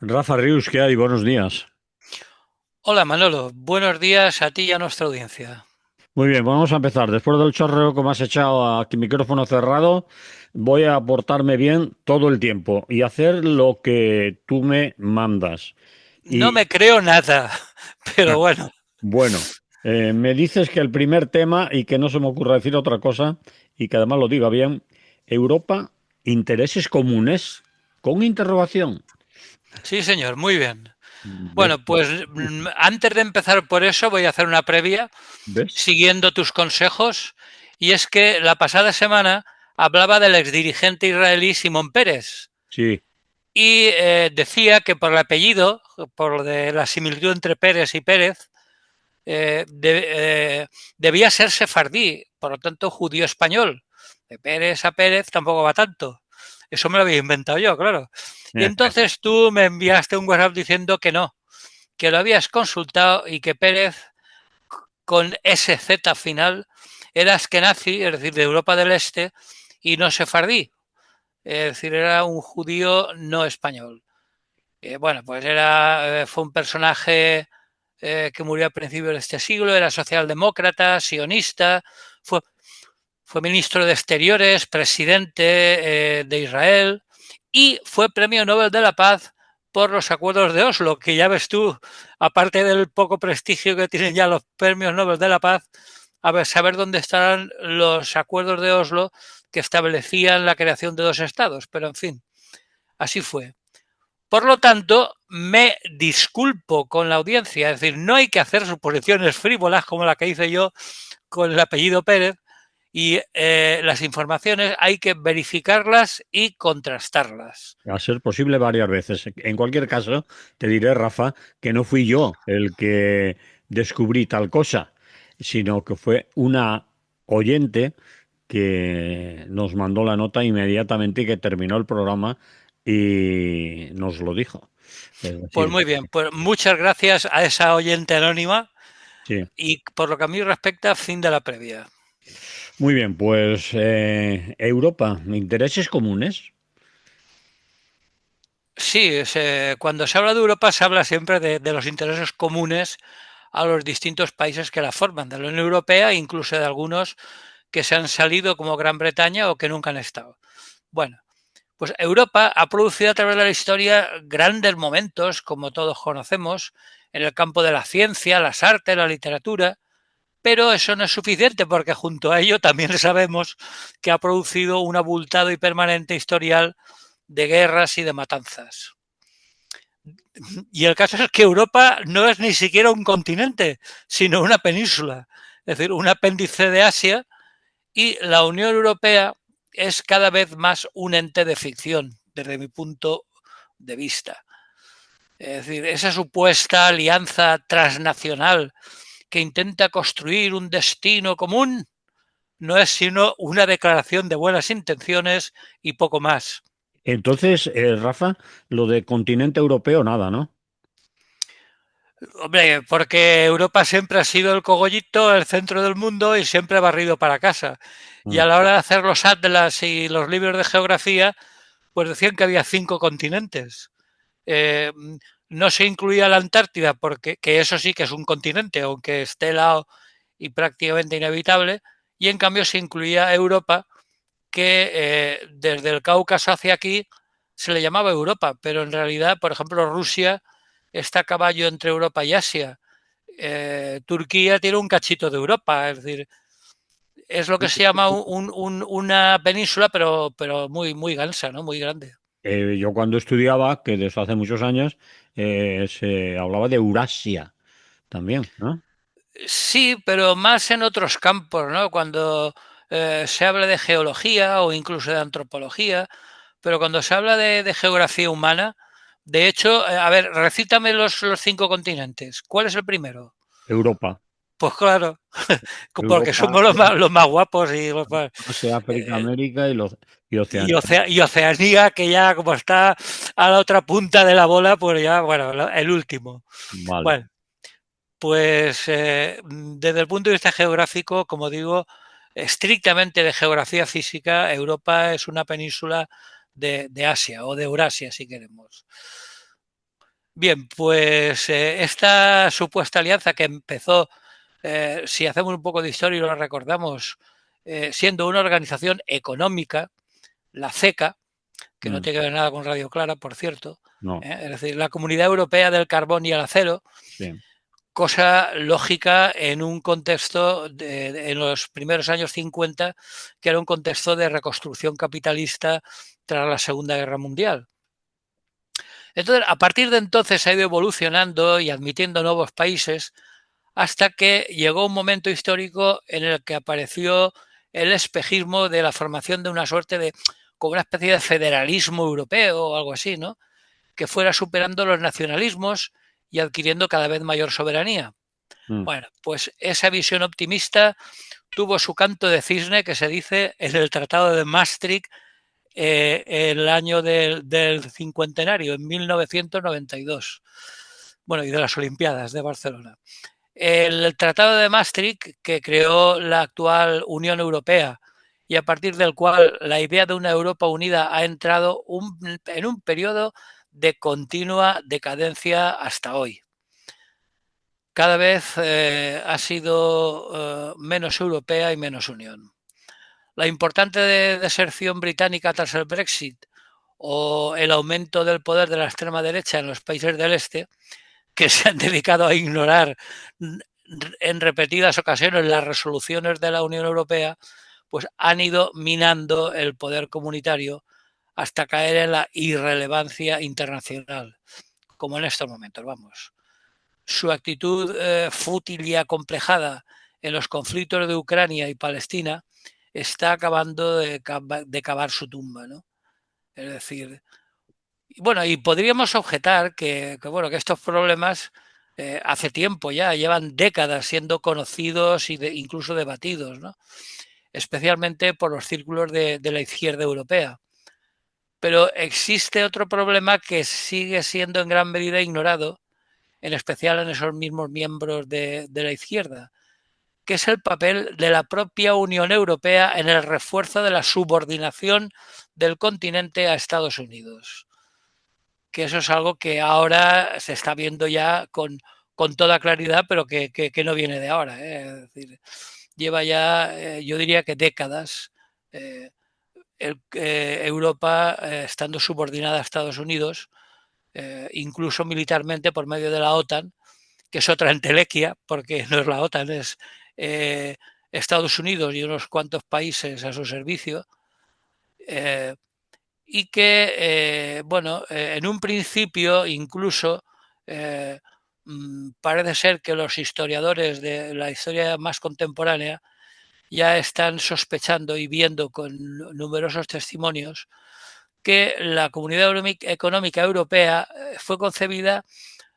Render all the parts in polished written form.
Rafa Rius, ¿qué hay? Buenos días. Hola Manolo, buenos días a ti y a nuestra audiencia. Muy bien, vamos a empezar. Después del chorreo que me has echado aquí micrófono cerrado, voy a portarme bien todo el tiempo y hacer lo que tú me mandas. No Y me creo nada, pero bueno, bueno, me dices que el primer tema, y que no se me ocurra decir otra cosa, y que además lo diga bien, Europa, intereses comunes, con interrogación. sí señor, muy bien. ¿Ves? Bueno, pues antes de empezar por eso voy a hacer una previa ¿Ves? siguiendo tus consejos y es que la pasada semana hablaba del exdirigente israelí Simón Pérez Sí, y decía que por el apellido, por lo de la similitud entre Pérez y Pérez, debía ser sefardí, por lo tanto judío español. De Pérez a Pérez tampoco va tanto. Eso me lo había inventado yo, claro. Y entonces tú me enviaste un WhatsApp diciendo que no, que lo habías consultado y que Pérez con SZ final era askenazi, es decir, de Europa del Este, y no sefardí, es decir, era un judío no español. Bueno, pues fue un personaje que murió a principios de este siglo, era socialdemócrata, sionista, fue, fue ministro de Exteriores, presidente de Israel y fue premio Nobel de la Paz por los acuerdos de Oslo, que ya ves tú, aparte del poco prestigio que tienen ya los premios Nobel de la Paz, a ver, saber dónde estarán los acuerdos de Oslo que establecían la creación de dos estados, pero en fin, así fue. Por lo tanto, me disculpo con la audiencia, es decir, no hay que hacer suposiciones frívolas como la que hice yo con el apellido Pérez y las informaciones hay que verificarlas y contrastarlas. a ser posible varias veces. En cualquier caso, te diré, Rafa, que no fui yo el que descubrí tal cosa, sino que fue una oyente que nos mandó la nota inmediatamente y que terminó el programa y nos lo dijo. Es Pues decir, muy bien, pues muchas gracias a esa oyente anónima sí. y por lo que a mí respecta, fin de la previa. Muy bien, pues Europa, intereses comunes. Sí, cuando se habla de Europa se habla siempre de los intereses comunes a los distintos países que la forman, de la Unión Europea e incluso de algunos que se han salido como Gran Bretaña o que nunca han estado. Bueno, pues Europa ha producido a través de la historia grandes momentos, como todos conocemos, en el campo de la ciencia, las artes, la literatura, pero eso no es suficiente porque junto a ello también sabemos que ha producido un abultado y permanente historial de guerras y de matanzas. Y el caso es que Europa no es ni siquiera un continente, sino una península, es decir, un apéndice de Asia, y la Unión Europea es cada vez más un ente de ficción, desde mi punto de vista. Es decir, esa supuesta alianza transnacional que intenta construir un destino común no es sino una declaración de buenas intenciones y poco más. Entonces, Rafa, lo de continente europeo, nada, ¿no? Hombre, porque Europa siempre ha sido el cogollito, el centro del mundo y siempre ha barrido para casa. Y a Mm. la hora de hacer los atlas y los libros de geografía, pues decían que había 5 continentes. Eh, no se incluía la Antártida, porque que eso sí que es un continente, aunque esté helado y prácticamente inhabitable, y en cambio se incluía Europa, que desde el Cáucaso hacia aquí se le llamaba Europa, pero en realidad, por ejemplo, Rusia está a caballo entre Europa y Asia. Turquía tiene un cachito de Europa, es decir, es lo que se llama una península, pero muy, muy gansa, ¿no? Muy grande. Yo cuando estudiaba, que desde hace muchos años, se hablaba de Eurasia también, ¿no? Sí, pero más en otros campos, ¿no? Cuando se habla de geología o incluso de antropología, pero cuando se habla de geografía humana, de hecho, a ver, recítame los 5 continentes. ¿Cuál es el primero? Europa, Pues claro, porque Europa, somos los más guapos y los más, Asia, África, eh, América y Oceanía. y Oceanía, que ya como está a la otra punta de la bola, pues ya, bueno, el último. Vale. Bueno, pues desde el punto de vista geográfico, como digo, estrictamente de geografía física, Europa es una península de Asia o de Eurasia, si queremos. Bien, pues esta supuesta alianza que empezó, si hacemos un poco de historia y lo recordamos, siendo una organización económica, la CECA, que no Mm, tiene que ver nada con Radio Clara, por cierto, no, es decir, la Comunidad Europea del Carbón y el Acero, sí. cosa lógica en un contexto en los primeros años 50, que era un contexto de reconstrucción capitalista tras la Segunda Guerra Mundial. Entonces, a partir de entonces ha ido evolucionando y admitiendo nuevos países hasta que llegó un momento histórico en el que apareció el espejismo de la formación de una suerte de, como una especie de federalismo europeo o algo así, ¿no? Que fuera superando los nacionalismos y adquiriendo cada vez mayor soberanía. Mm, Bueno, pues esa visión optimista tuvo su canto de cisne, que se dice en el Tratado de Maastricht, el año del cincuentenario, en 1992. Bueno, y de las Olimpiadas de Barcelona. El Tratado de Maastricht, que creó la actual Unión Europea y a partir del cual la idea de una Europa unida ha entrado en un periodo de continua decadencia hasta hoy. Cada vez ha sido menos europea y menos unión. La importante deserción británica tras el Brexit o el aumento del poder de la extrema derecha en los países del este, que se han dedicado a ignorar en repetidas ocasiones las resoluciones de la Unión Europea, pues han ido minando el poder comunitario hasta caer en la irrelevancia internacional, como en estos momentos, vamos. Su actitud fútil y acomplejada en los conflictos de Ucrania y Palestina está acabando de cavar su tumba, ¿no? Es decir, bueno, y podríamos objetar bueno, que estos problemas hace tiempo ya, llevan décadas siendo conocidos y incluso debatidos, ¿no? Especialmente por los círculos de la izquierda europea. Pero existe otro problema que sigue siendo en gran medida ignorado, en especial en esos mismos miembros de la izquierda, que es el papel de la propia Unión Europea en el refuerzo de la subordinación del continente a Estados Unidos. Que eso es algo que ahora se está viendo ya con toda claridad, pero que no viene de ahora. Es decir, lleva ya, yo diría que décadas, eh, Europa estando subordinada a Estados Unidos, incluso militarmente por medio de la OTAN, que es otra entelequia, porque no es la OTAN, es eh, Estados Unidos y unos cuantos países a su servicio, eh, y que, bueno, en un principio incluso parece ser que los historiadores de la historia más contemporánea ya están sospechando y viendo con numerosos testimonios que la Comunidad Económica Europea fue concebida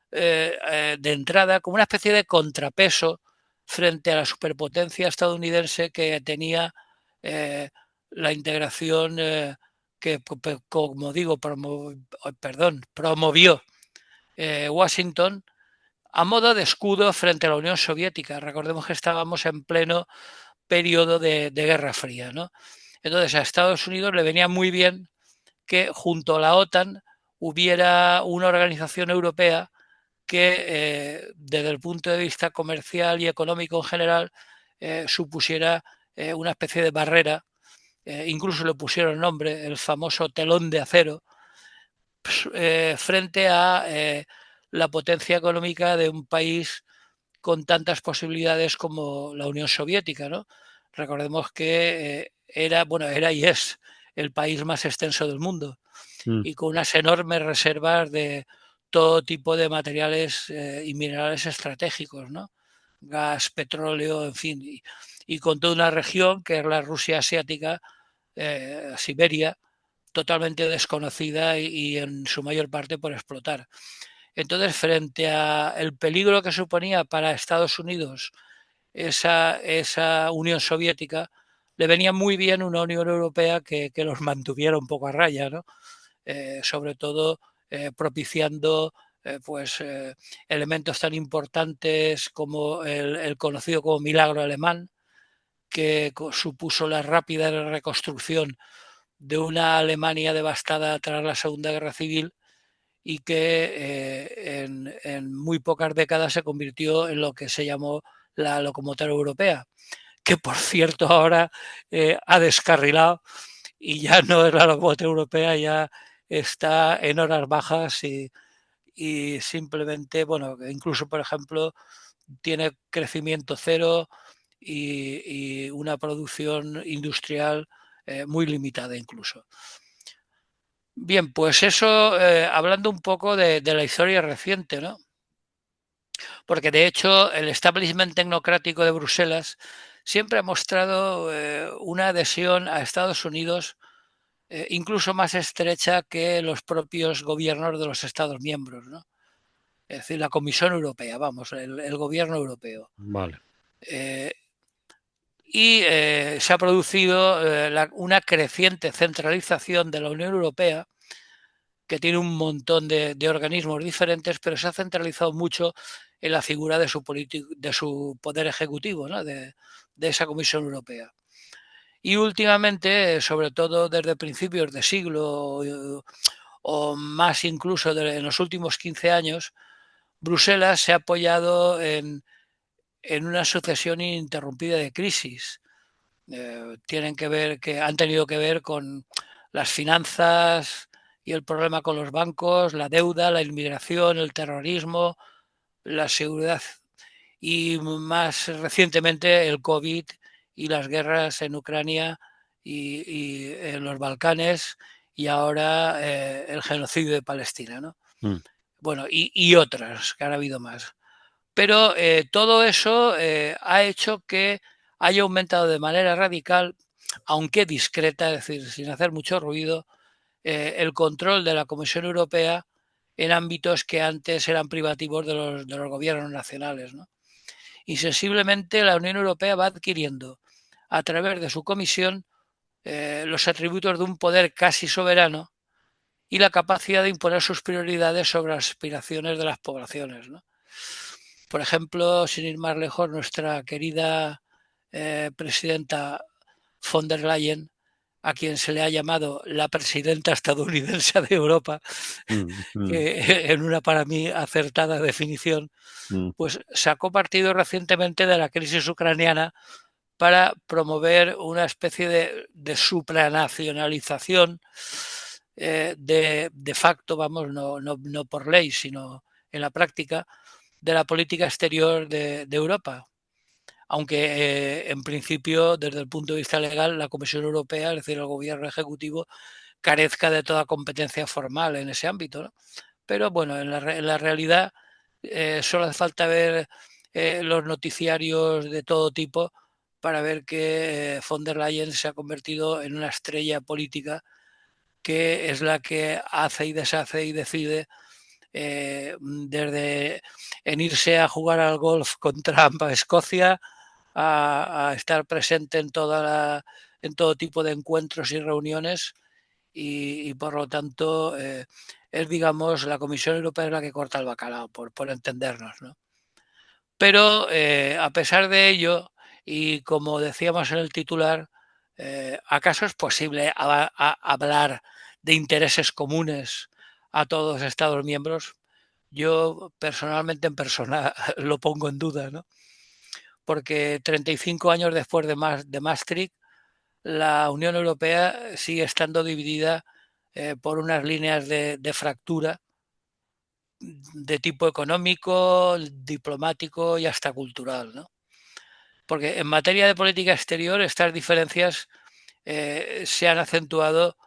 de entrada como una especie de contrapeso frente a la superpotencia estadounidense que tenía eh, la integración que, como digo, promovió Washington a modo de escudo frente a la Unión Soviética. Recordemos que estábamos en pleno periodo de Guerra Fría, ¿no? Entonces a Estados Unidos le venía muy bien que junto a la OTAN hubiera una organización europea que desde el punto de vista comercial y económico en general supusiera una especie de barrera, incluso le pusieron nombre, el famoso telón de acero, frente a la potencia económica de un país con tantas posibilidades como la Unión Soviética, ¿no? Recordemos que era y es el país más extenso del mundo mm, y con unas enormes reservas de todo tipo de materiales y minerales estratégicos, ¿no? Gas, petróleo, en fin, y con toda una región que es la Rusia asiática, Siberia, totalmente desconocida y en su mayor parte por explotar. Entonces, frente a el peligro que suponía para Estados Unidos esa Unión Soviética, le venía muy bien una Unión Europea que los mantuviera un poco a raya, ¿no? Sobre todo propiciando pues elementos tan importantes como el conocido como milagro alemán, que supuso la rápida reconstrucción de una Alemania devastada tras la Segunda Guerra Civil y que en muy pocas décadas se convirtió en lo que se llamó la locomotora europea, que por cierto ahora ha descarrilado y ya no es la locomotora europea, ya está en horas bajas y simplemente, bueno, incluso por ejemplo tiene crecimiento cero y una producción industrial muy limitada incluso. Bien, pues eso, hablando un poco de la historia reciente, ¿no? Porque de hecho el establishment tecnocrático de Bruselas siempre ha mostrado una adhesión a Estados Unidos incluso más estrecha que los propios gobiernos de los Estados miembros, ¿no? Es decir, la Comisión Europea, vamos, el gobierno europeo. Vale. Y se ha producido una creciente centralización de la Unión Europea, que tiene un montón de organismos diferentes, pero se ha centralizado mucho en la figura de su poder ejecutivo, ¿no? de esa Comisión Europea. Y últimamente, sobre todo desde principios de siglo o más incluso en los últimos 15 años, Bruselas se ha apoyado en una sucesión ininterrumpida de crisis. Han tenido que ver con las finanzas y el problema con los bancos, la deuda, la inmigración, el terrorismo, la seguridad y más recientemente el COVID y las guerras en Ucrania y en los Balcanes y ahora el genocidio de Palestina, ¿no? Mm. Bueno, y otras, que han habido más. Pero todo eso ha hecho que haya aumentado de manera radical, aunque discreta, es decir, sin hacer mucho ruido, el control de la Comisión Europea en ámbitos que antes eran privativos de los gobiernos nacionales, ¿no? Y sensiblemente la Unión Europea va adquiriendo, a través de su Comisión, los atributos de un poder casi soberano y la capacidad de imponer sus prioridades sobre las aspiraciones de las poblaciones, ¿no? Por ejemplo, sin ir más lejos, nuestra querida presidenta von der Leyen, a quien se le ha llamado la presidenta estadounidense de Europa, Mm, mm, que en una para mí acertada definición, mm. pues sacó partido recientemente de la crisis ucraniana para promover una especie de supranacionalización de facto, vamos, no por ley, sino en la práctica, de la política exterior de Europa. Aunque en principio, desde el punto de vista legal, la Comisión Europea, es decir, el gobierno ejecutivo, carezca de toda competencia formal en ese ámbito, ¿no? Pero bueno, en la realidad solo hace falta ver los noticiarios de todo tipo para ver que von der Leyen se ha convertido en una estrella política que es la que hace y deshace y decide desde en irse a jugar al golf con Trump a Escocia a estar presente en todo tipo de encuentros y reuniones y por lo tanto es, digamos, la Comisión Europea es la que corta el bacalao, por entendernos, ¿no? Pero a pesar de ello, y como decíamos en el titular, ¿acaso es posible hablar de intereses comunes a todos los Estados miembros? Yo personalmente en persona lo pongo en duda, ¿no? Porque 35 años después de Maastricht, la Unión Europea sigue estando dividida por unas líneas de fractura de tipo económico, diplomático y hasta cultural, ¿no? Porque en materia de política exterior estas diferencias se han acentuado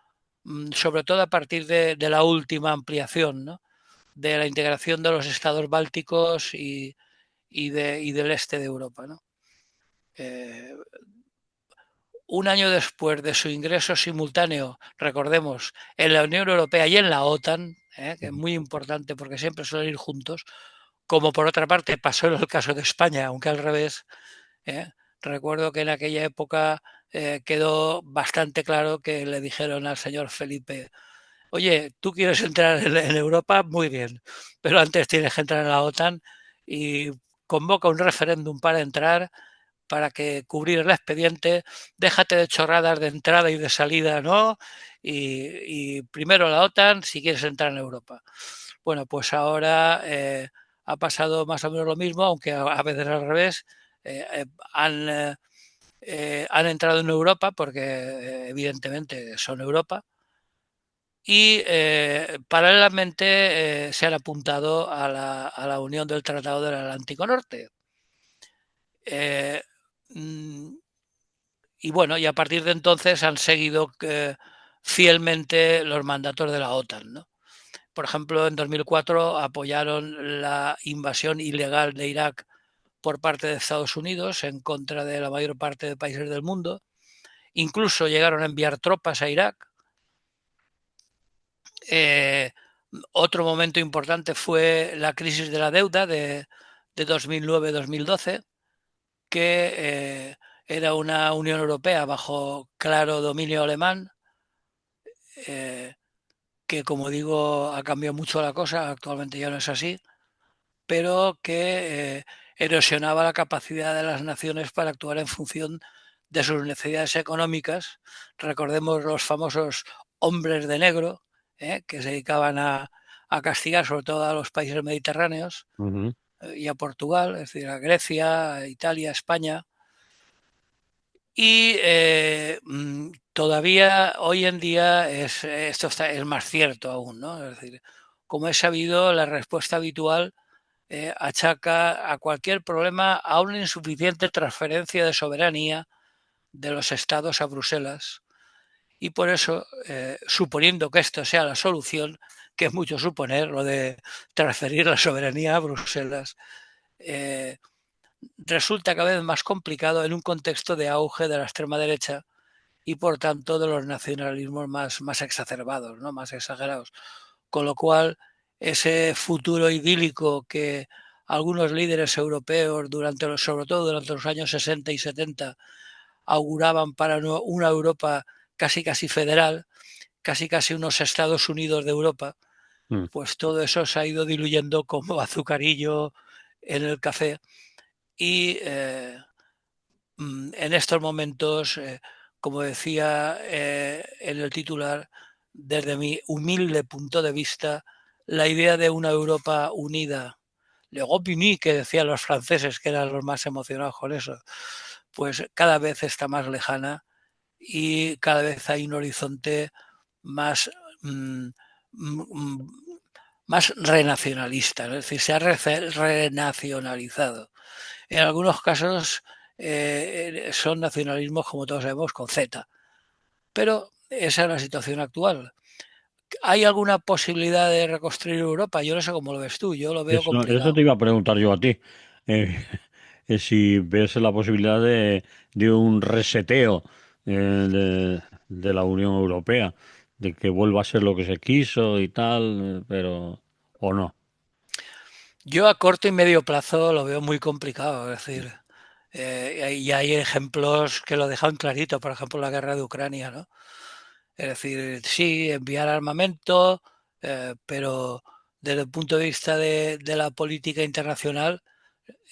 sobre todo a partir de la última ampliación, ¿no? De la integración de los estados bálticos y del este de Europa, ¿no? Eh, un año después de su ingreso simultáneo, recordemos, en la Unión Europea y en la OTAN, que es muy importante porque siempre suelen ir juntos, como por otra parte pasó en el caso de España, aunque al revés. ¿eh? Recuerdo que en aquella época quedó bastante claro que le dijeron al señor Felipe, oye, tú quieres entrar en Europa, muy bien, pero antes tienes que entrar en la OTAN y convoca un referéndum para entrar, para que cubrir el expediente, déjate de chorradas de entrada y de salida, ¿no? Y primero la OTAN si quieres entrar en Europa. Bueno, pues ahora ha pasado más o menos lo mismo, aunque a veces al revés. Eh, eh, han, han entrado en Europa porque evidentemente son Europa y paralelamente se han apuntado a la Unión del Tratado del Atlántico Norte. Eh, mm, y bueno, y a partir de entonces han seguido fielmente los mandatos de la OTAN, ¿no? Por ejemplo, en 2004 apoyaron la invasión ilegal de Irak por parte de Estados Unidos en contra de la mayor parte de países del mundo. Incluso llegaron a enviar tropas a Irak. Eh, Otro momento importante fue la crisis de la deuda de 2009-2012, que era una Unión Europea bajo claro dominio alemán, eh, que como digo ha cambiado mucho la cosa, actualmente ya no es así, pero que erosionaba la capacidad de las naciones para actuar en función de sus necesidades económicas. Recordemos los famosos hombres de negro, que se dedicaban a castigar sobre todo a los países mediterráneos Ujú. y a Portugal, es decir, a Grecia, a Italia, a España. Y todavía hoy en día esto es más cierto aún, ¿no? Es decir, como he sabido, la respuesta habitual achaca a cualquier problema a una insuficiente transferencia de soberanía de los estados a Bruselas. Y por eso, suponiendo que esto sea la solución, que es mucho suponer lo de transferir la soberanía a Bruselas, eh, resulta cada vez más complicado en un contexto de auge de la extrema derecha y por tanto de los nacionalismos más exacerbados, ¿no? Más exagerados. Con lo cual, ese futuro idílico que algunos líderes europeos, sobre todo durante los años 60 y 70, auguraban para una Europa casi casi federal, casi casi unos Estados Unidos de Europa, Mm. pues todo eso se ha ido diluyendo como azucarillo en el café y en estos momentos, como decía en el titular, desde mi humilde punto de vista, la idea de una Europa unida, l'Europe unie, que decían los franceses, que eran los más emocionados con eso, pues cada vez está más lejana y cada vez hay un horizonte más, mm, mm, más renacionalista, es decir, se ha renacionalizado. En algunos casos son nacionalismos, como todos sabemos, con Z. Pero esa es la situación actual. ¿Hay alguna posibilidad de reconstruir Europa? Yo no sé cómo lo ves tú, yo lo veo Eso te complicado. iba a preguntar yo a ti. eh, si ves la posibilidad de un reseteo de la Unión Europea, de que vuelva a ser lo que se quiso y tal, pero o no. Yo a corto y medio plazo lo veo muy complicado, es decir, y hay ejemplos que lo dejan clarito, por ejemplo, la guerra de Ucrania, ¿no? Es decir, sí, enviar armamento, pero desde el punto de vista de la política internacional,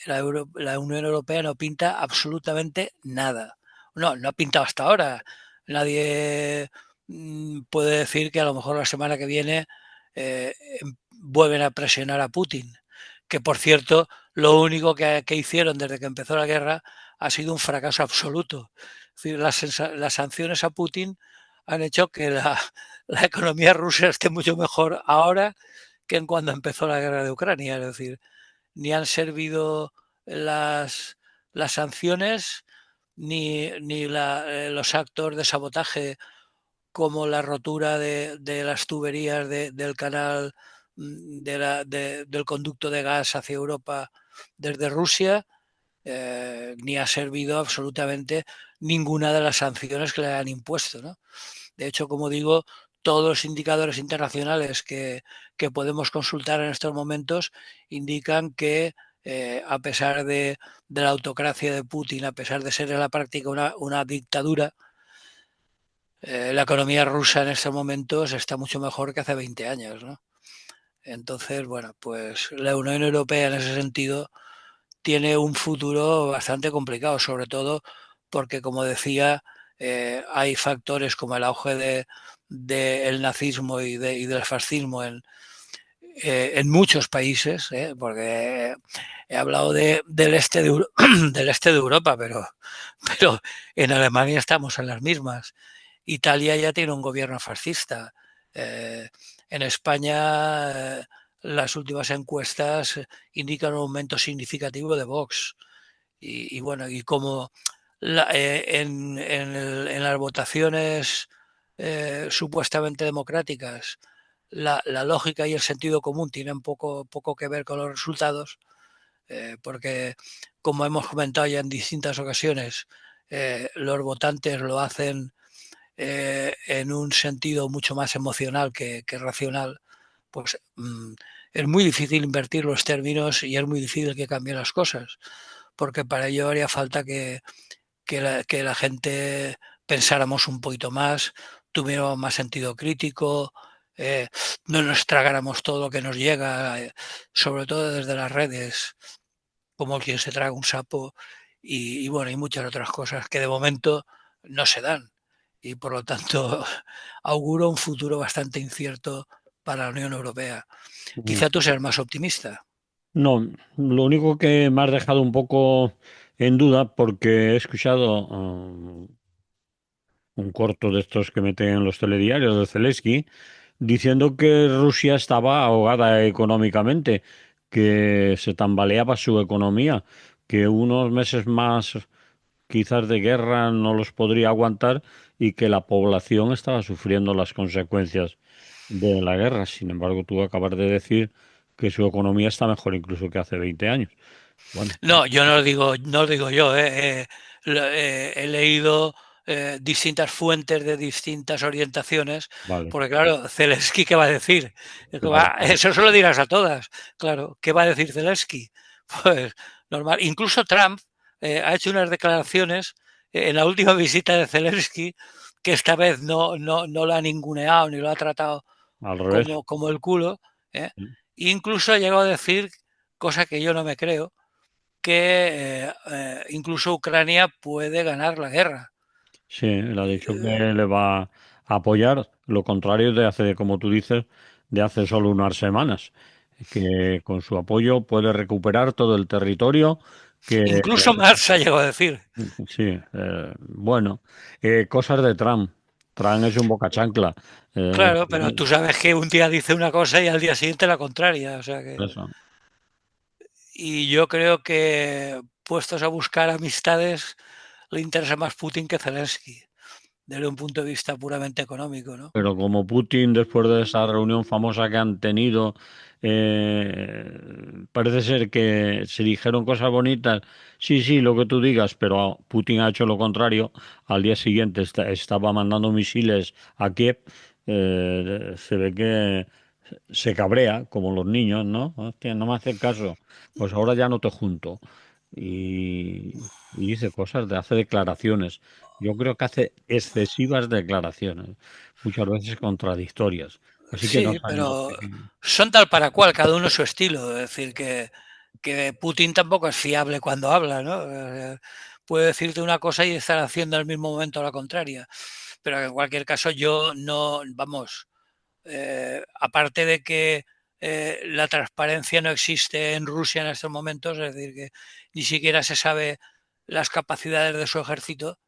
la Unión Europea no pinta absolutamente nada. No, no ha pintado hasta ahora. Nadie puede decir que a lo mejor la semana que viene vuelven a presionar a Putin. Que por cierto, lo único que hicieron desde que empezó la guerra ha sido un fracaso absoluto. Es decir, las sanciones a Putin han hecho que la economía rusa esté mucho mejor ahora que en cuando empezó la guerra de Ucrania. Es decir, ni han servido las sanciones, ni los actos de sabotaje como la rotura de las tuberías del canal del conducto de gas hacia Europa desde Rusia, ni ha servido absolutamente ninguna de las sanciones que le han impuesto, ¿no? De hecho, como digo, todos los indicadores internacionales que podemos consultar en estos momentos indican que a pesar de la autocracia de Putin, a pesar de ser en la práctica una dictadura, la economía rusa en estos momentos está mucho mejor que hace 20 años, ¿no? Entonces, bueno, pues la Unión Europea en ese sentido tiene un futuro bastante complicado, sobre todo porque, como decía, hay factores como el auge del nazismo y del fascismo en muchos países, porque he hablado del, este de, del este de Europa, pero en Alemania estamos en las mismas. Italia ya tiene un gobierno fascista. Eh, en España las últimas encuestas indican un aumento significativo de Vox. Y bueno, y como en las votaciones supuestamente democráticas, la lógica y el sentido común tienen poco que ver con los resultados, porque como hemos comentado ya en distintas ocasiones, los votantes lo hacen en un sentido mucho más emocional que racional, pues es muy difícil invertir los términos y es muy difícil que cambien las cosas, porque para ello haría falta que la gente pensáramos un poquito más, tuviéramos más sentido crítico, eh, no nos tragáramos todo lo que nos llega, sobre todo desde las redes, como quien se traga un sapo, y bueno, y muchas otras cosas que de momento no se dan. Y por lo tanto, auguro un futuro bastante incierto para la Unión Europea. Mm. Quizá tú seas más optimista. No, lo único que me has dejado un poco en duda, porque he escuchado un corto de estos que meten en los telediarios de Zelensky, diciendo que Rusia estaba ahogada económicamente, que se tambaleaba su economía, que unos meses más quizás de guerra no los podría aguantar y que la población estaba sufriendo las consecuencias de la guerra. Sin embargo, tú acabas de decir que su economía está mejor incluso que hace 20 años. Bueno, No, yo no lo digo, no lo digo yo. He leído distintas fuentes de distintas orientaciones, vale, porque claro, Zelensky, ¿qué va a decir? claro, claro. Eso se lo dirás a todas. Claro, ¿qué va a decir Zelensky? Pues normal. Incluso Trump ha hecho unas declaraciones en la última visita de Zelensky, que esta vez no lo ha ninguneado ni lo ha tratado Al revés. como el culo. ¿eh? Incluso ha llegado a decir, cosa que yo no me creo, que incluso Ucrania puede ganar la guerra. Sí, él ha dicho que le va a apoyar, lo contrario de hace, como tú dices, de hace solo unas semanas, que con su apoyo puede recuperar todo el territorio que, Incluso Marx ha llegado a decir. sí, bueno, cosas de Trump. Trump es un boca chancla. Claro, pero tú sabes que un día dice una cosa y al día siguiente la contraria. O sea que... Eso. Y yo creo que puestos a buscar amistades, le interesa más Putin que Zelensky, desde un punto de vista puramente económico, ¿no? Pero como Putin, después de esa reunión famosa que han tenido, parece ser que se dijeron cosas bonitas. Sí, sí, lo que tú digas, pero Putin ha hecho lo contrario. Al día siguiente estaba mandando misiles a Kiev. Se ve que se cabrea, como los niños, ¿no? Hostia, no me hace caso. Pues ahora ya no te junto. Y dice cosas, hace declaraciones. Yo creo que hace excesivas declaraciones, muchas veces contradictorias. Así que no Sí, sabemos pero son tal para cual, cada uno su estilo. Es decir, que Putin tampoco es fiable cuando habla, ¿no? Puede decirte una cosa y estar haciendo al mismo momento la contraria. Pero en cualquier caso, yo no, vamos, aparte de que la transparencia no existe en Rusia en estos momentos, es decir, que ni siquiera se sabe las capacidades de su ejército,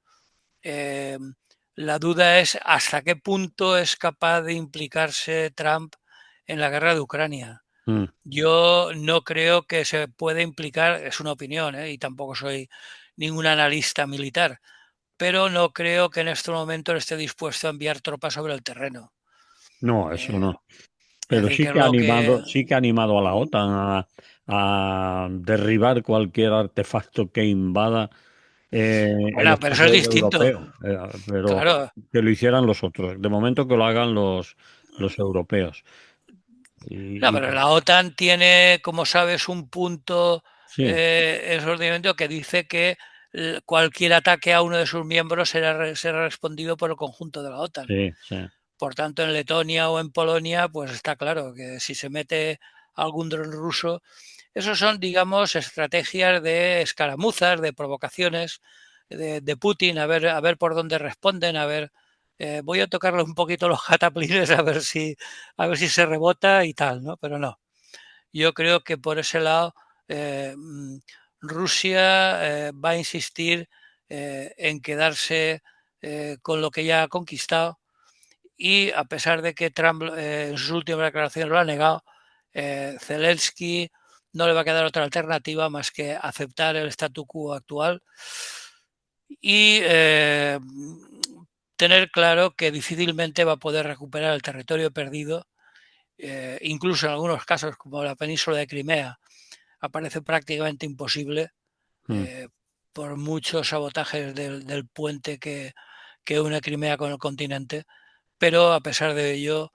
eh, la duda es hasta qué punto es capaz de implicarse Trump en la guerra de Ucrania. Mm, Yo no creo que se pueda implicar, es una opinión, y tampoco soy ningún analista militar, pero no creo que en este momento esté dispuesto a enviar tropas sobre el terreno. no, eso Eh, no. es Pero decir, que es lo que... sí que ha animado a la OTAN a derribar cualquier artefacto que invada el Bueno, pero eso es espacio distinto. europeo. Pero Claro. que lo hicieran los otros. De momento que lo hagan los europeos. No, Y pero la OTAN tiene, como sabes, un punto sí, en su ordenamiento que dice que cualquier ataque a uno de sus miembros será respondido por el conjunto de la OTAN. sí, sí. Por tanto, en Letonia o en Polonia, pues está claro que si se mete algún dron ruso, esos son, digamos, estrategias de escaramuzas, de provocaciones de Putin, a ver por dónde responden, a ver. voy a tocarle un poquito los cataplines a ver si se rebota y tal, ¿no? Pero no. Yo creo que por ese lado eh, Rusia va a insistir en quedarse con lo que ya ha conquistado y a pesar de que Trump en sus últimas declaraciones lo ha negado, Zelensky no le va a quedar otra alternativa más que aceptar el statu quo actual y tener claro que difícilmente va a poder recuperar el territorio perdido, incluso en algunos casos como la península de Crimea, aparece prácticamente imposible Mm. eh, por muchos sabotajes del puente que une Crimea con el continente, pero a pesar de ello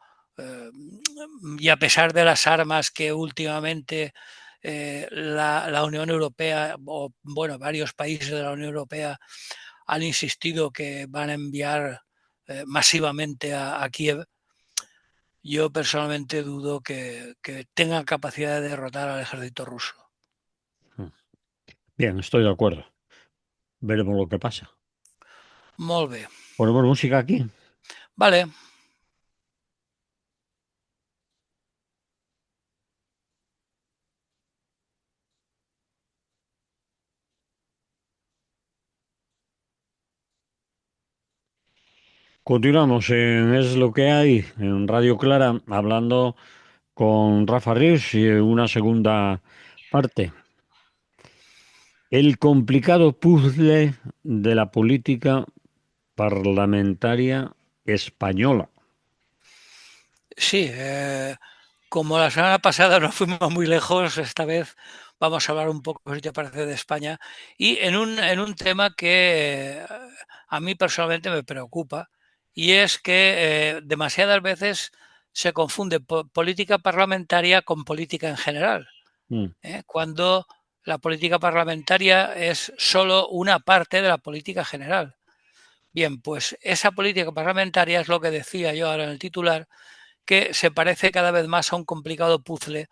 y a pesar de las armas que últimamente la Unión Europea, o bueno, varios países de la Unión Europea han insistido que van a enviar masivamente a Kiev, yo personalmente dudo que tengan capacidad de derrotar al ejército ruso. Mm. Bien, estoy de acuerdo. Veremos lo que pasa. Molt bé. ¿Ponemos música aquí? Vale. Continuamos en Es lo que hay, en Radio Clara, hablando con Rafa Rius y una segunda parte. El complicado puzzle de la política parlamentaria española. Sí, como la semana pasada no fuimos muy lejos, esta vez vamos a hablar un poco, si te parece, de España y en un tema que a mí personalmente me preocupa y es que demasiadas veces se confunde política parlamentaria con política en general, Mm. cuando la política parlamentaria es solo una parte de la política general. Bien, pues esa política parlamentaria es lo que decía yo ahora en el titular, que se parece cada vez más a un complicado puzzle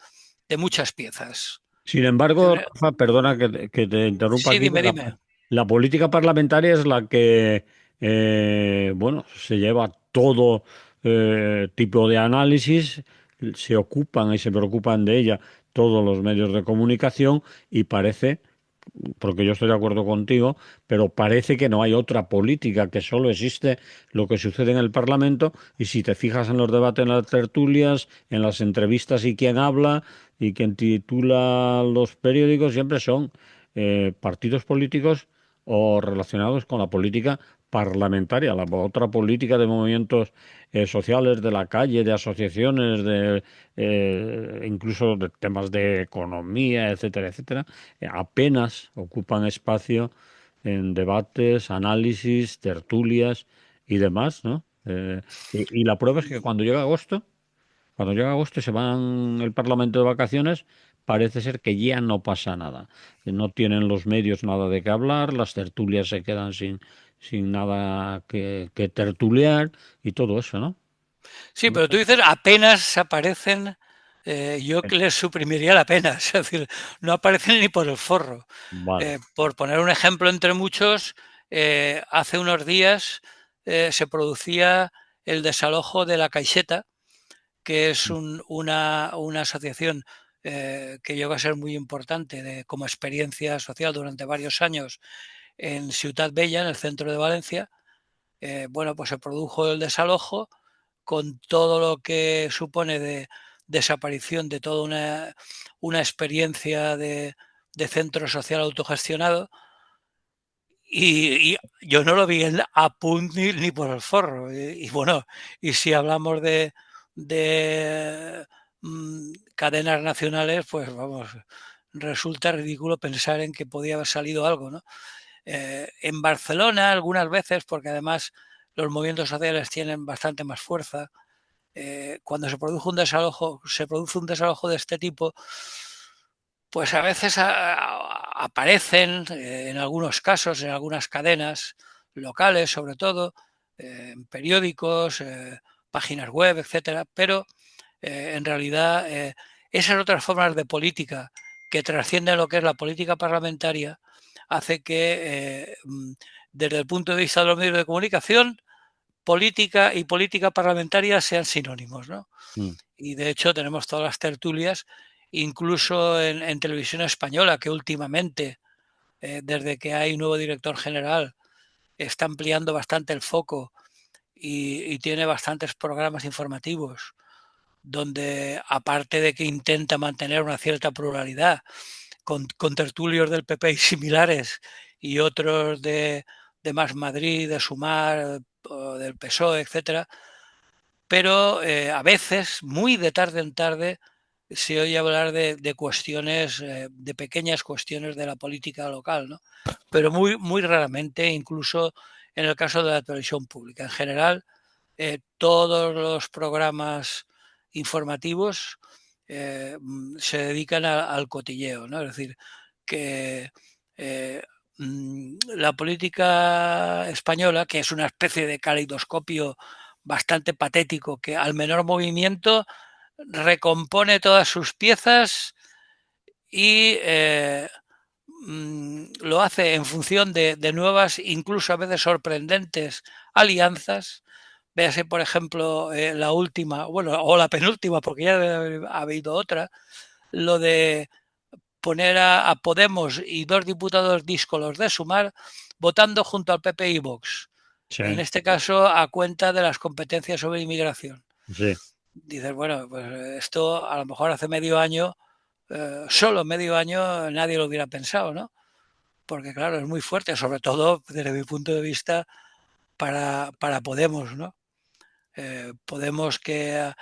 de muchas piezas. Sin embargo, Rafa, perdona que te interrumpa Sí, aquí, dime, dime. la política parlamentaria es la que, bueno, se lleva todo tipo de análisis, se ocupan y se preocupan de ella todos los medios de comunicación y parece, porque yo estoy de acuerdo contigo, pero parece que no hay otra política, que solo existe lo que sucede en el Parlamento y si te fijas en los debates, en las tertulias, en las entrevistas y quién habla y quien titula los periódicos siempre son partidos políticos o relacionados con la política parlamentaria, la otra política de movimientos sociales de la calle, de asociaciones, de incluso de temas de economía, etcétera, etcétera, apenas ocupan espacio en debates, análisis, tertulias y demás, ¿no? Y la prueba es que cuando llega agosto y se van el Parlamento de vacaciones, parece ser que ya no pasa nada. No tienen los medios nada de qué hablar, las tertulias se quedan sin nada que tertuliar y todo eso, ¿no? Sí, pero tú dices apenas aparecen, yo Eh, que les suprimiría la pena, es decir, no aparecen ni por el forro. Vale. Por poner un ejemplo entre muchos, hace unos días se producía el desalojo de la Caixeta, que es una asociación que llegó a ser muy importante como experiencia social durante varios años en Ciutat Bella, en el centro de Valencia. Bueno, pues se produjo el desalojo con todo lo que supone de desaparición de toda una experiencia de centro social autogestionado y yo no lo vi en Apunt ni por el forro. Y bueno, y si hablamos de cadenas nacionales, pues vamos, resulta ridículo pensar en que podía haber salido algo, ¿no? En Barcelona algunas veces, porque además los movimientos sociales tienen bastante más fuerza, cuando se produce un desalojo de este tipo, pues a veces aparecen en algunos casos, en algunas cadenas locales, sobre todo, en periódicos, páginas web, etcétera, pero en realidad esas otras formas de política que trascienden lo que es la política parlamentaria hace que desde el punto de vista de los medios de comunicación política y política parlamentaria sean sinónimos, ¿no? mm, Y de hecho tenemos todas las tertulias, incluso en televisión española, que últimamente, desde que hay un nuevo director general, está ampliando bastante el foco y tiene bastantes programas informativos donde, aparte de que intenta mantener una cierta pluralidad con tertulios del PP y similares y otros de Más Madrid, de Sumar, o del PSOE, etcétera, pero a veces, muy de tarde en tarde, se oye hablar de cuestiones, de pequeñas cuestiones de la política local, ¿no? Pero muy, muy raramente, incluso en el caso de la televisión pública. En general, todos los programas informativos se dedican al cotilleo, ¿no? Es decir, que eh, la política española, que es una especie de caleidoscopio bastante patético, que al menor movimiento recompone todas sus piezas y lo hace en función de nuevas, incluso a veces sorprendentes alianzas. Véase, por ejemplo, la última, bueno, o la penúltima, porque ya ha habido otra, lo de poner a Podemos y dos diputados díscolos de Sumar votando junto al PP y Vox. En sí, este caso, a cuenta de las competencias sobre inmigración. sí. Dices, bueno, pues esto a lo mejor hace medio año, solo medio año, nadie lo hubiera pensado, ¿no? Porque claro, es muy fuerte, sobre todo desde mi punto de vista para Podemos, ¿no? Podemos que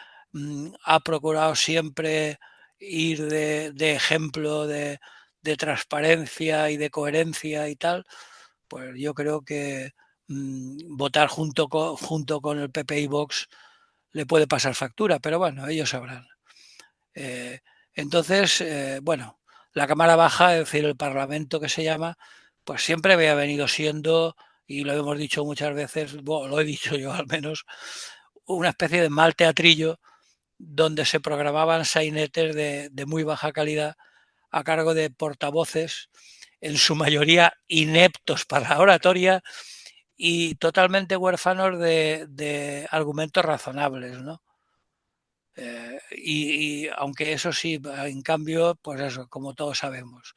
ha procurado siempre ir de ejemplo de transparencia y de coherencia y tal, pues yo creo que votar junto con el PP y Vox le puede pasar factura, pero bueno, ellos sabrán. Eh, entonces, bueno, la Cámara Baja, es decir, el Parlamento que se llama, pues siempre había venido siendo, y lo hemos dicho muchas veces, bueno, lo he dicho yo al menos, una especie de mal teatrillo donde se programaban sainetes de muy baja calidad a cargo de portavoces, en su mayoría ineptos para la oratoria y totalmente huérfanos de argumentos razonables, ¿no? Y aunque eso sí, en cambio, pues eso, como todos sabemos,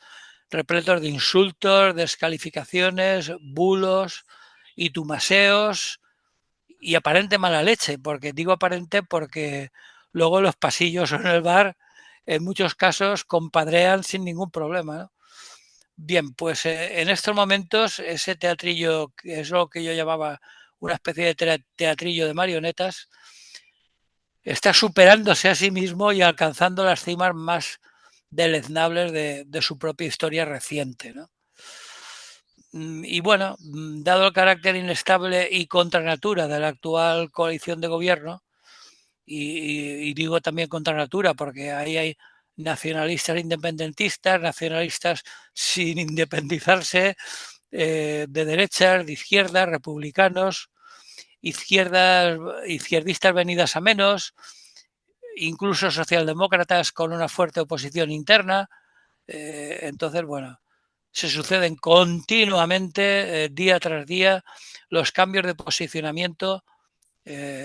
repletos de insultos, descalificaciones, bulos y tumaseos y aparente mala leche, porque digo aparente porque luego los pasillos o en el bar, en muchos casos, compadrean sin ningún problema, ¿no? Bien, pues en estos momentos ese teatrillo, que es lo que yo llamaba una especie de teatrillo de marionetas, está superándose a sí mismo y alcanzando las cimas más deleznables de su propia historia reciente, ¿no? Y bueno, dado el carácter inestable y contra natura de la actual coalición de gobierno, y digo también contra natura porque ahí hay nacionalistas independentistas, nacionalistas sin independizarse, de derechas, de izquierdas, republicanos, izquierdas, izquierdistas venidas a menos, incluso socialdemócratas con una fuerte oposición interna. Entonces, bueno, se suceden continuamente, día tras día, los cambios de posicionamiento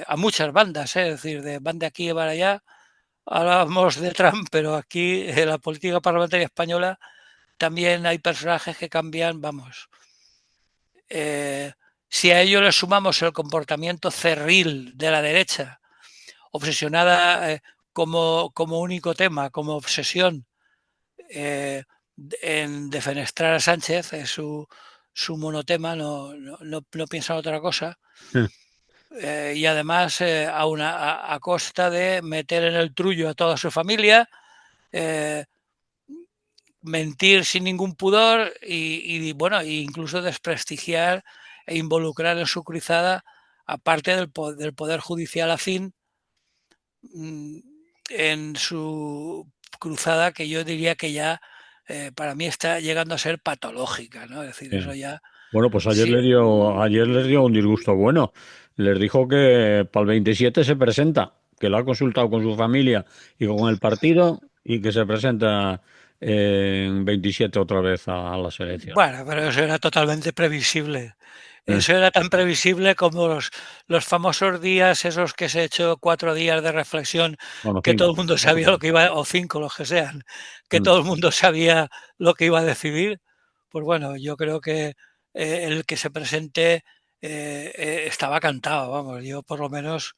a muchas bandas, es decir, de van de aquí y para allá. Hablamos de Trump, pero aquí en la política parlamentaria española también hay personajes que cambian, vamos. Si a ello le sumamos el comportamiento cerril de la derecha, obsesionada como único tema, como obsesión, eh, en defenestrar a Sánchez, es su monotema, no piensa en otra cosa. Y además a costa de meter en el trullo a toda su familia, eh, mentir sin ningún pudor y bueno, incluso desprestigiar e involucrar en su cruzada, aparte del poder judicial afín, en su cruzada que yo diría que ya para mí está llegando a ser patológica, ¿no? Es decir, Sí. eso ya Bueno, pues sí. ayer les dio un disgusto bueno. Les dijo que para el 27 se presenta, que lo ha consultado con su familia y con el partido y que se presenta en 27 otra vez a las elecciones. Bueno, pero eso era totalmente previsible. Eh, Eso era tan previsible como los famosos días, esos que se echó 4 días de reflexión, bueno, que todo cinco. el mundo sabía lo que iba, o 5, los que sean, que Mm. todo el mundo sabía lo que iba a decidir. Pues bueno, yo creo que el que se presente estaba cantado, vamos, yo por lo menos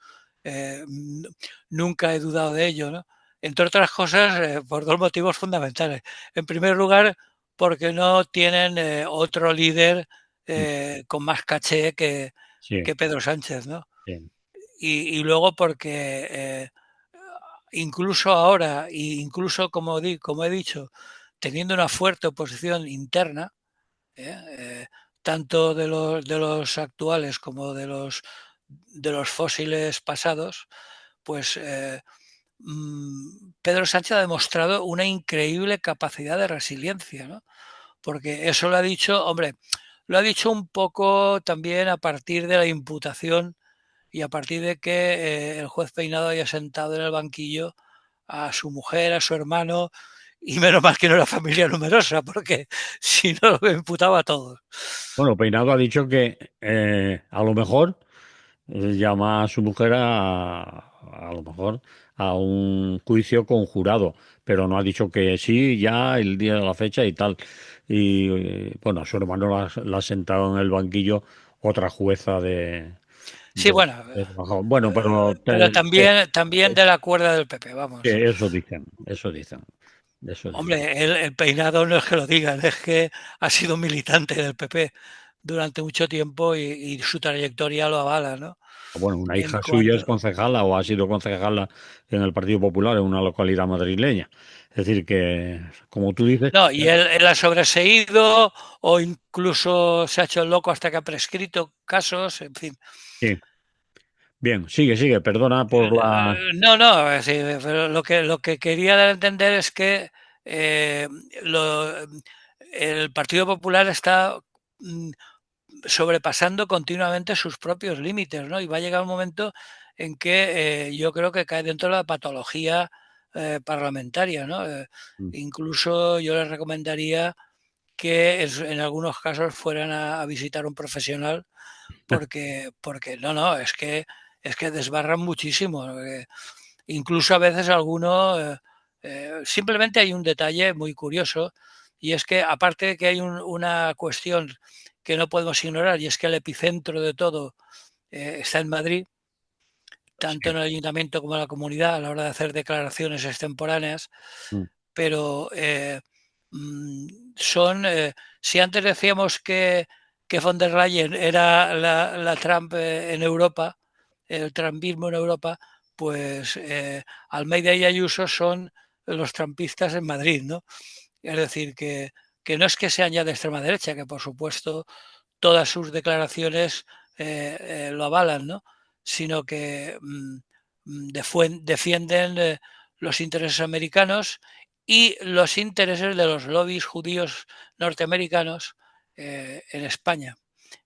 nunca he dudado de ello, ¿no? Entre otras cosas, por dos motivos fundamentales. En primer lugar, porque no tienen otro líder Mm. con más caché Sí, que Pedro Sánchez, ¿no? sí, Y luego porque incluso ahora, e incluso como he dicho, teniendo una fuerte oposición interna, ¿eh? Tanto de los actuales como de los fósiles pasados, pues Pedro Sánchez ha demostrado una increíble capacidad de resiliencia, ¿no? Porque eso lo ha dicho, hombre, lo ha dicho un poco también a partir de la imputación y a partir de que el juez Peinado haya sentado en el banquillo a su mujer, a su hermano, y menos mal que no era familia numerosa, porque si no lo imputaba a todos. bueno, Peinado ha dicho que a lo mejor llama a su mujer a lo mejor a un juicio conjurado, pero no ha dicho que sí, ya el día de la fecha y tal. Y bueno, a su hermano la ha sentado en el banquillo otra jueza Sí, de, bueno, de trabajo. Bueno, pero pero también de la cuerda del PP, vamos. que eso dicen, eso dicen, eso dicen. Hombre, el Peinado no es que lo digan, es que ha sido militante del PP durante mucho tiempo y su trayectoria lo avala, ¿no? Bueno, una En hija suya es cuanto, concejala o ha sido concejala en el Partido Popular en una localidad madrileña. Es decir, que, como tú dices, no, y él ha sobreseído o incluso se ha hecho el loco hasta que ha prescrito casos, en fin. sí. Bien, sigue, sigue, perdona por la... No, no, sí, pero lo que quería dar a entender es que eh, lo- el Partido Popular está mm, sobrepasando continuamente sus propios límites, ¿no? Y va a llegar un momento en que yo creo que cae dentro de la patología parlamentaria, ¿no? Incluso yo les recomendaría que en algunos casos fueran a visitar un profesional porque no, es que desbarran muchísimo. Incluso a veces alguno, simplemente hay un detalle muy curioso y es que aparte de que hay una cuestión que no podemos ignorar y es que el epicentro de todo está en Madrid, tanto Sí. en el ayuntamiento como en la comunidad a la hora de hacer declaraciones extemporáneas, Mm. pero son, si antes decíamos que von der Leyen era la Trump en Europa, el trumpismo en Europa, pues Almeida y Ayuso son los trumpistas en Madrid, ¿no? Es decir, que no es que sean ya de extrema derecha, que por supuesto todas sus declaraciones lo avalan, ¿no? Sino que defienden los intereses americanos y los intereses de los lobbies judíos norteamericanos en España,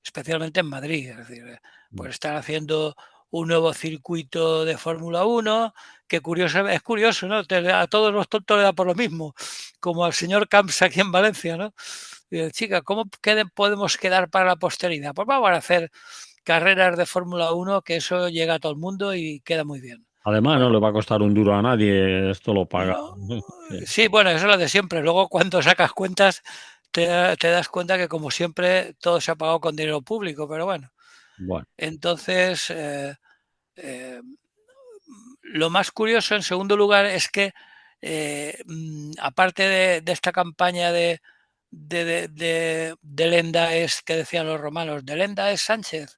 especialmente en Madrid. Es decir, Mm. pues están haciendo un nuevo circuito de Fórmula 1, que curioso, es curioso, ¿no? A todos los tontos le da por lo mismo, como al señor Camps aquí en Valencia, ¿no? Y, chica, ¿cómo podemos quedar para la posteridad? Pues vamos a hacer carreras de Fórmula 1, que eso llega a todo el mundo y queda muy bien. Además, no Bueno, le va a costar un duro a nadie, esto lo paga. no, Sí. sí, bueno, eso es lo de siempre. Luego, cuando sacas cuentas, te das cuenta que, como siempre, todo se ha pagado con dinero público, pero bueno. Bueno, Entonces, eh, lo más curioso, en segundo lugar, es que, aparte de esta campaña de Lenda es, que decían los romanos, de Lenda es Sánchez,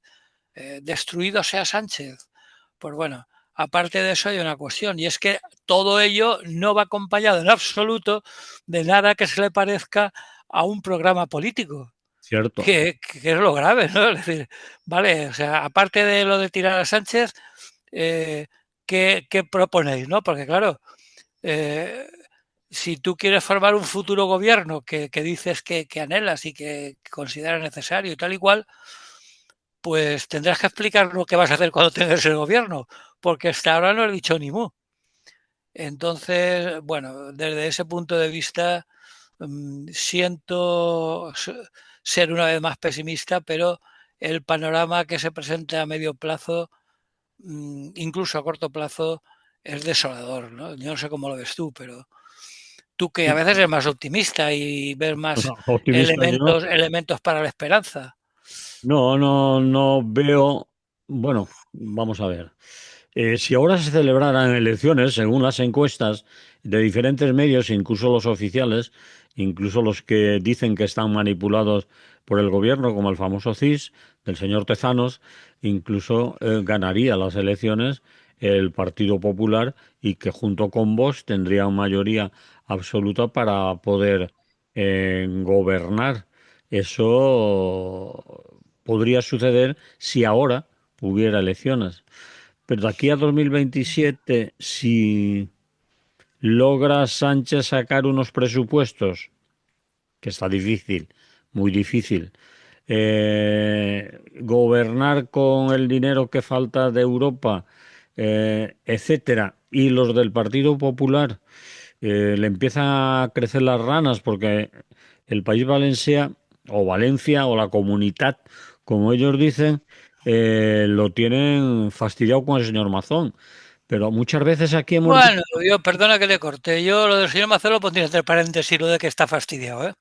destruido sea Sánchez. Pues bueno, aparte de eso hay una cuestión, y es que todo ello no va acompañado en absoluto de nada que se le parezca a un programa político, cierto. que es lo grave, ¿no? Es decir, vale, o sea, aparte de lo de tirar a Sánchez, eh, ¿qué proponéis, no? Porque claro, eh, si tú quieres formar un futuro gobierno que dices que anhelas y que consideras necesario y tal y cual, pues tendrás que explicar lo que vas a hacer cuando tengas el gobierno, porque hasta ahora no he dicho ni mu. Entonces, bueno, desde ese punto de vista, siento ser una vez más pesimista, pero el panorama que se presenta a medio plazo, incluso a corto plazo, es desolador, ¿no? Yo no sé cómo lo ves tú, pero tú que a Sí, veces eres más optimista y ves más optimista yo. elementos para la esperanza. No veo. Bueno, vamos a ver. Si ahora se celebraran elecciones, según las encuestas de diferentes medios, incluso los oficiales, incluso los que dicen que están manipulados por el gobierno, como el famoso CIS del señor Tezanos, incluso ganaría las elecciones el Partido Popular y que junto con Vox tendría mayoría absoluta para poder gobernar. Eso podría suceder si ahora hubiera elecciones. Pero de aquí a 2027, si logra Sánchez sacar unos presupuestos, que está difícil, muy difícil, gobernar con el dinero que falta de Europa, etcétera, y los del Partido Popular le empiezan a crecer las ranas porque el País Valencia o Valencia o la comunidad, como ellos dicen, lo tienen fastidiado con el señor Mazón. Pero muchas veces aquí hemos dicho, Bueno, yo perdona que le corté. Yo lo del señor Macelo lo pondría entre paréntesis, lo de que está fastidiado, ¿eh?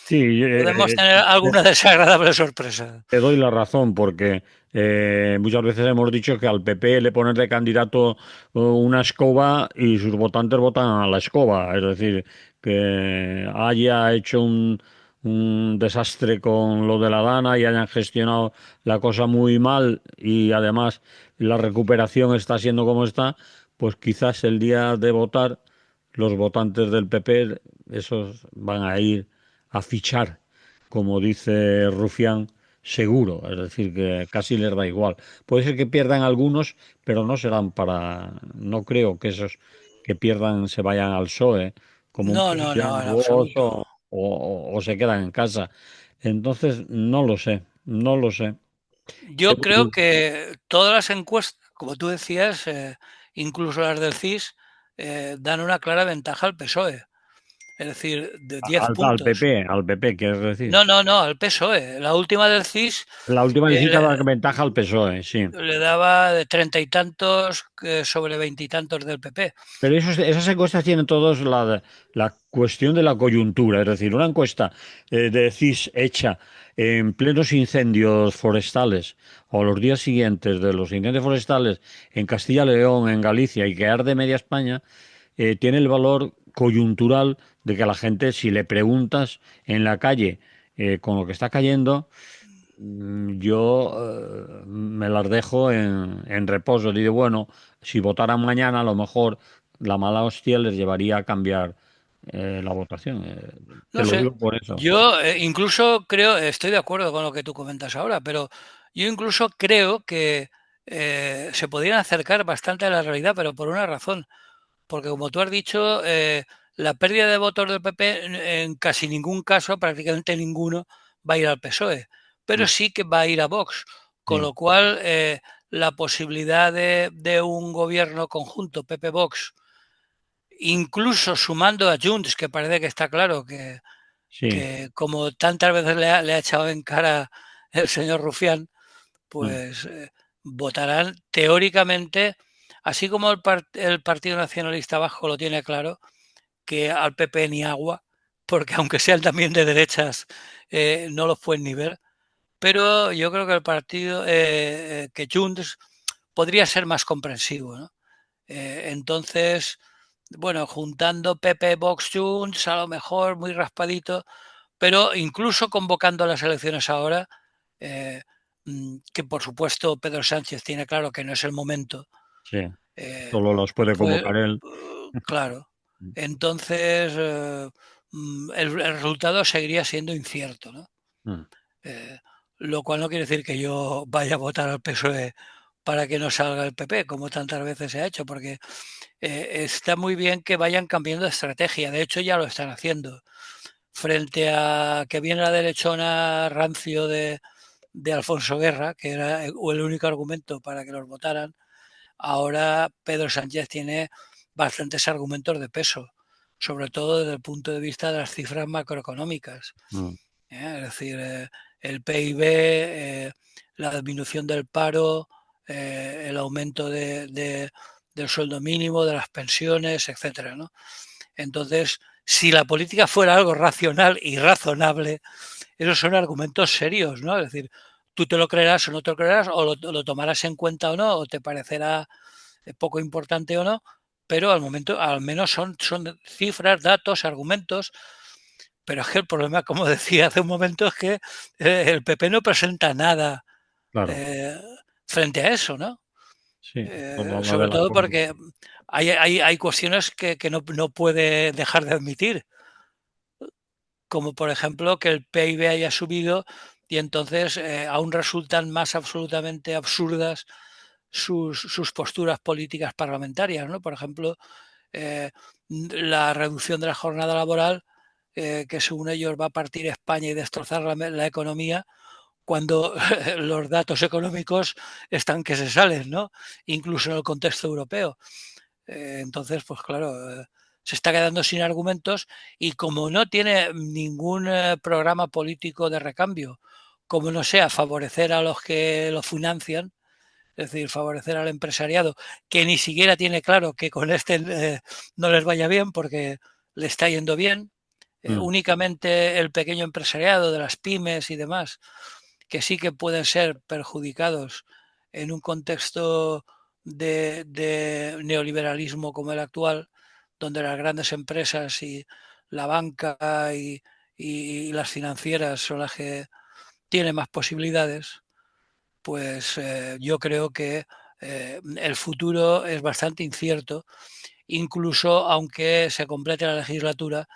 sí, Podemos tener alguna desagradable sorpresa. te doy la razón, porque muchas veces hemos dicho que al PP le pones de candidato una escoba y sus votantes votan a la escoba. Es decir, que haya hecho un desastre con lo de la Dana y hayan gestionado la cosa muy mal y además la recuperación está siendo como está, pues quizás el día de votar los votantes del PP, esos van a ir a fichar, como dice Rufián, seguro, es decir, que casi les da igual. Puede ser que pierdan algunos, pero no serán para, no creo que esos que pierdan se vayan al PSOE, como No, muchos no, dirán no, en Vox absoluto. o se quedan en casa. Entonces, no lo sé, no lo sé. Yo creo que todas las encuestas, como tú decías, incluso las del CIS, dan una clara ventaja al PSOE. Es decir, de 10 puntos. Al PP, quieres decir. No, no, no, al PSOE. La última del CIS La última visita da le, ventaja al PSOE, sí. le daba de 30 y tantos sobre 20 y tantos del PP. Pero esas encuestas tienen todos la cuestión de la coyuntura, es decir, una encuesta de CIS hecha en plenos incendios forestales o los días siguientes de los incendios forestales en Castilla y León, en Galicia y que arde media España, tiene el valor coyuntural de que a la gente, si le preguntas en la calle con lo que está cayendo, yo me las dejo en reposo. Digo, bueno, si votaran mañana, a lo mejor la mala hostia les llevaría a cambiar la votación. Te No lo sé, digo por eso. yo incluso creo, estoy de acuerdo con lo que tú comentas ahora, pero yo incluso creo que se podrían acercar bastante a la realidad, pero por una razón. Porque como tú has dicho, la pérdida de votos del PP en casi ningún caso, prácticamente ninguno, va a ir al PSOE, pero Mm, sí que va a ir a Vox, con sí, lo cual la posibilidad de un gobierno conjunto PP-Vox, incluso sumando a Junts, que parece que está claro sí. que como tantas veces le ha echado en cara el señor Rufián, Mm, pues votarán teóricamente, así como el Partido Nacionalista Vasco lo tiene claro, que al PP ni agua, porque aunque sean también de derechas, no los pueden ni ver. Pero yo creo que el partido, que Junts podría ser más comprensivo, ¿no? Entonces, bueno, juntando PP, Vox, Junts, a lo mejor muy raspadito, pero incluso convocando las elecciones ahora, eh, que por supuesto Pedro Sánchez tiene claro que no es el momento, sí. eh, Solo los puede pues convocar él. claro, entonces el resultado seguiría siendo incierto, ¿no? Mm, Eh, lo cual no quiere decir que yo vaya a votar al PSOE para que no salga el PP, como tantas veces se ha hecho, porque está muy bien que vayan cambiando de estrategia. De hecho, ya lo están haciendo. Frente a que viene la derechona rancio de Alfonso Guerra, que era el único argumento para que los votaran, ahora Pedro Sánchez tiene bastantes argumentos de peso, sobre todo desde el punto de vista de las cifras macroeconómicas. mm. Es decir, el PIB, la disminución del paro, el aumento del sueldo mínimo, de las pensiones, etcétera, ¿no? Entonces, si la política fuera algo racional y razonable, esos son argumentos serios, ¿no? Es decir, tú te lo creerás o no te lo creerás, o lo tomarás en cuenta o no, o te parecerá poco importante o no, pero al momento, al menos son cifras, datos, argumentos. Pero es que el problema, como decía hace un momento, es que el PP no presenta nada Claro, eh, frente a eso, ¿no? sí, solo habla de Sobre la todo porque corrupción. hay cuestiones que no puede dejar de admitir, como por ejemplo que el PIB haya subido y entonces aún resultan más absolutamente absurdas sus posturas políticas parlamentarias, ¿no? Por ejemplo, eh, la reducción de la jornada laboral, que según ellos va a partir España y destrozar la economía, cuando los datos económicos están que se salen, ¿no? Incluso en el contexto europeo. Entonces, pues claro, se está quedando sin argumentos y como no tiene ningún programa político de recambio, como no sea favorecer a los que lo financian, es decir, favorecer al empresariado, que ni siquiera tiene claro que con este no les vaya bien porque le está yendo bien, Mm, únicamente el pequeño empresariado de las pymes y demás, que sí que pueden ser perjudicados en un contexto de neoliberalismo como el actual, donde las grandes empresas y la banca y las financieras son las que tienen más posibilidades, pues yo creo que el futuro es bastante incierto. Incluso aunque se complete la legislatura,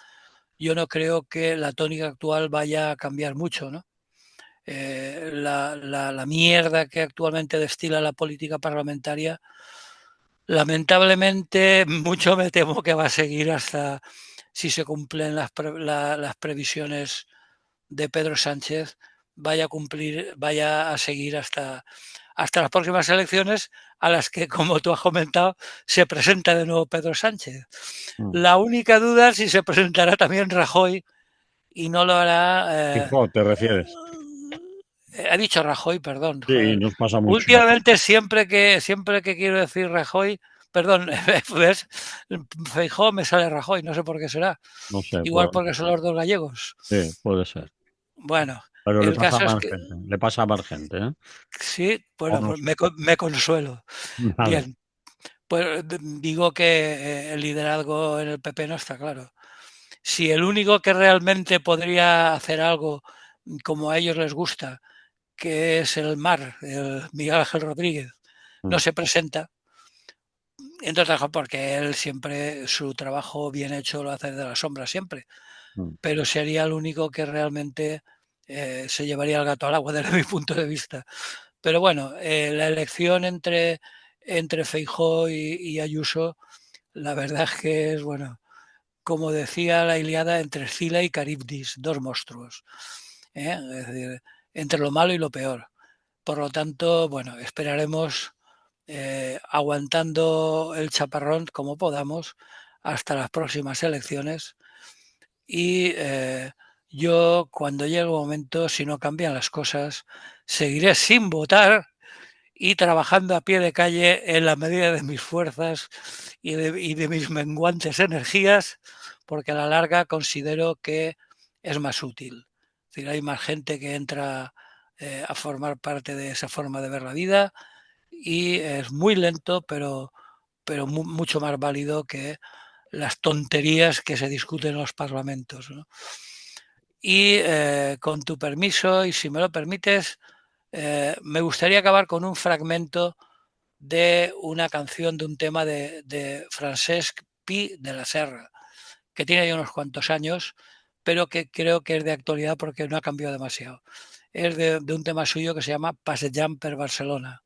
yo no creo que la tónica actual vaya a cambiar mucho, ¿no? La mierda que actualmente destila la política parlamentaria, lamentablemente, mucho me temo que va a seguir hasta si se cumplen las previsiones de Pedro Sánchez, vaya a seguir hasta las próximas elecciones a las que, como tú has comentado, se presenta de nuevo Pedro Sánchez. mm. La única duda es si se presentará también Rajoy y no lo hará. Fijo, ¿te refieres? Ha dicho Rajoy, perdón. Sí, Joder. nos pasa mucho. Últimamente, siempre que quiero decir Rajoy, perdón, ¿ves? Feijóo me sale Rajoy, no sé por qué será. No sé, Igual porque son los dos gallegos. sí, puede ser. Bueno, Pero le el pasa a caso es más que gente, le pasa a más gente, ¿eh? sí, O bueno, no pues sé. me consuelo. Vale. Bien, pues digo que el liderazgo en el PP no está claro. Si el único que realmente podría hacer algo como a ellos les gusta, que es el MAR, el Miguel Ángel Rodríguez, no Mm, se presenta, entre otras cosas porque él siempre su trabajo bien hecho lo hace de la sombra siempre, mm, pero sería el único que realmente se llevaría el gato al agua desde mi punto de vista. Pero bueno, la elección entre Feijóo y Ayuso, la verdad es que es, bueno, como decía la Iliada, entre Escila y Caribdis, dos monstruos. Es decir, entre lo malo y lo peor. Por lo tanto, bueno, esperaremos aguantando el chaparrón como podamos hasta las próximas elecciones y yo cuando llegue el momento, si no cambian las cosas, seguiré sin votar y trabajando a pie de calle en la medida de mis fuerzas y de mis menguantes energías, porque a la larga considero que es más útil. Es decir, hay más gente que entra a formar parte de esa forma de ver la vida y es muy lento, pero mucho más válido que las tonterías que se discuten en los parlamentos, ¿no? Y con tu permiso, y si me lo permites, me gustaría acabar con un fragmento de una canción de un tema de Francesc Pi de la Serra, que tiene ya unos cuantos años, pero que creo que es de actualidad porque no ha cambiado demasiado. Es de un tema suyo que se llama Passejant per Barcelona.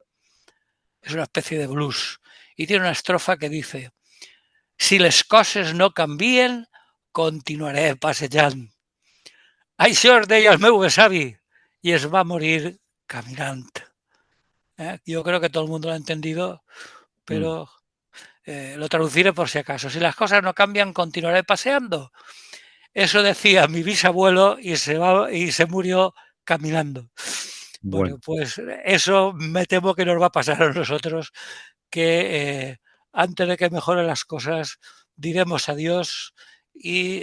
Es una especie de blues. Y tiene una estrofa que dice, si les coses no canvien, continuaré passejant. Això es deia el meu besavi i es va morir caminant. Yo creo que todo el mundo lo ha entendido, mm. pero lo traduciré por si acaso. Si las cosas no cambian, continuaré paseando. Eso decía mi bisabuelo y se murió caminando. Bueno, Bueno, pues eso me temo que nos va a pasar a nosotros, que antes de que mejoren las cosas diremos adiós y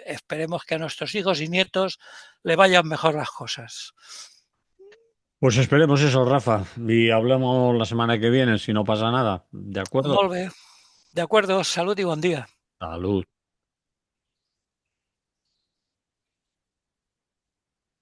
esperemos que a nuestros hijos y nietos le vayan mejor las cosas. pues esperemos eso, Rafa, y hablamos la semana que viene si no pasa nada. ¿De acuerdo? Molt bé. De acuerdo, salud y buen día. Salud.